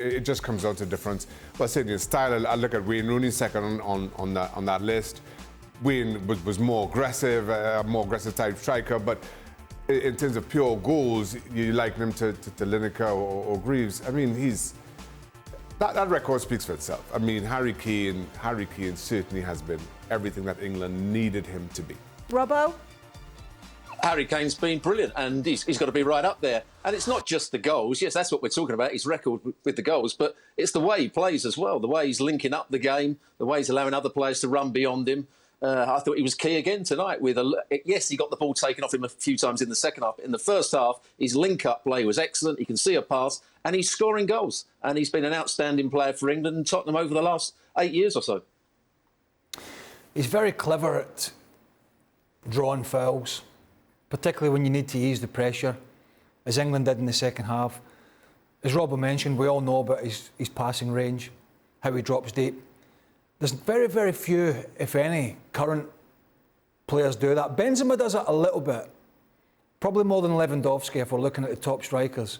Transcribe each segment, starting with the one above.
It just comes down to difference. But saying his style, I look at Wayne Rooney second on that list. Wayne was more aggressive type striker, but in terms of pure goals, you liken him to Lineker or Greaves. I mean, that record speaks for itself. I mean, Harry Kane certainly has been everything that England needed him to be. Robbo? Harry Kane's been brilliant, and he's got to be right up there. And it's not just the goals. Yes, that's what we're talking about, his record with the goals, but it's the way he plays as well, the way he's linking up the game, the way he's allowing other players to run beyond him. I thought he was key again tonight. Yes, he got the ball taken off him a few times in the second half. In the first half, his link-up play was excellent. He can see a pass, and he's scoring goals. And he's been an outstanding player for England and Tottenham over the last 8 years or so. He's very clever at drawing fouls, particularly when you need to ease the pressure, as England did in the second half. As Robbo mentioned, we all know about his passing range, how he drops deep. There's very, very few, if any, current players do that. Benzema does it a little bit, probably more than Lewandowski if we're looking at the top strikers.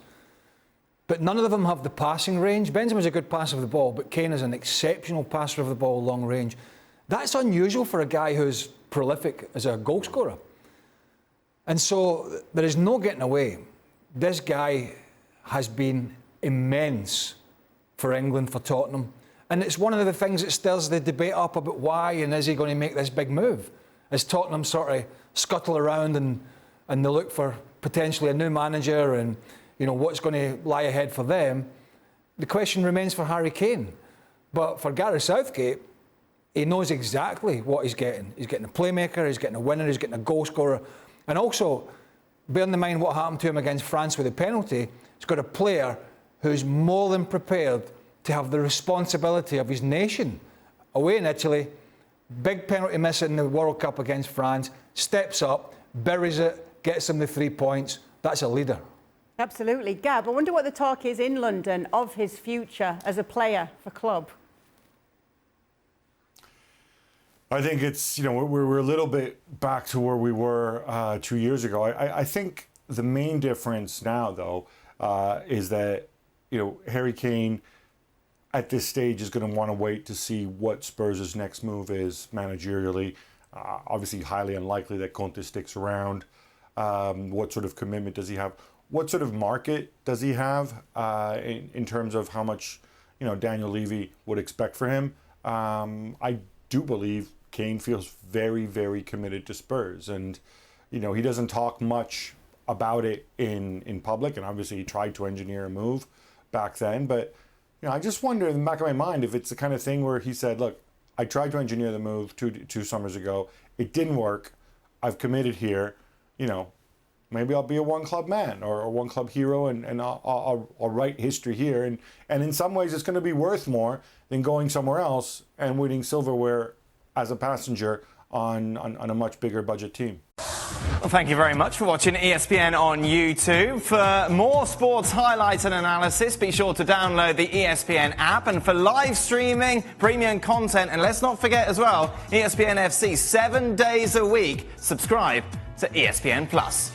But none of them have the passing range. Benzema's a good passer of the ball, but Kane is an exceptional passer of the ball long range. That's unusual for a guy who's prolific as a goal scorer. And so there is no getting away. This guy has been immense for England, for Tottenham. And it's one of the things that stirs the debate up about why and is he going to make this big move? As Tottenham sort of scuttle around and they look for potentially a new manager and, you know, what's going to lie ahead for them, the question remains for Harry Kane. But for Gareth Southgate, he knows exactly what he's getting. He's getting a playmaker, he's getting a winner, he's getting a goal scorer. And also, bearing in mind what happened to him against France with the penalty, he's got a player who's more than prepared to have the responsibility of his nation. Away in Italy, big penalty miss in the World Cup against France, steps up, buries it, gets him the 3 points. That's a leader. Absolutely. Gab, I wonder what the talk is in London of his future as a player for club. I think it's, you know, we're a little bit back to where we were 2 years ago. I think the main difference now, though, is that, you know, Harry Kane at this stage is going to want to wait to see what Spurs' next move is managerially. Obviously, highly unlikely that Conte sticks around. What sort of commitment does he have? What sort of market does he have in terms of how much, you know, Daniel Levy would expect for him? I do believe Kane feels very, very committed to Spurs, and you know he doesn't talk much about it in public. And obviously, he tried to engineer a move back then, but you know, I just wonder in the back of my mind if it's the kind of thing where he said, "Look, I tried to engineer the move two summers ago. It didn't work. I've committed here. You know, maybe I'll be a one-club man or a one-club hero, and I'll write history here. And in some ways, it's going to be worth more than going somewhere else and winning silverware as a passenger on a much bigger budget team." Well, thank you very much for watching ESPN on YouTube. For more sports highlights and analysis, be sure to download the ESPN app. And for live streaming, premium content, and let's not forget as well, ESPN FC 7 days a week. Subscribe to ESPN Plus.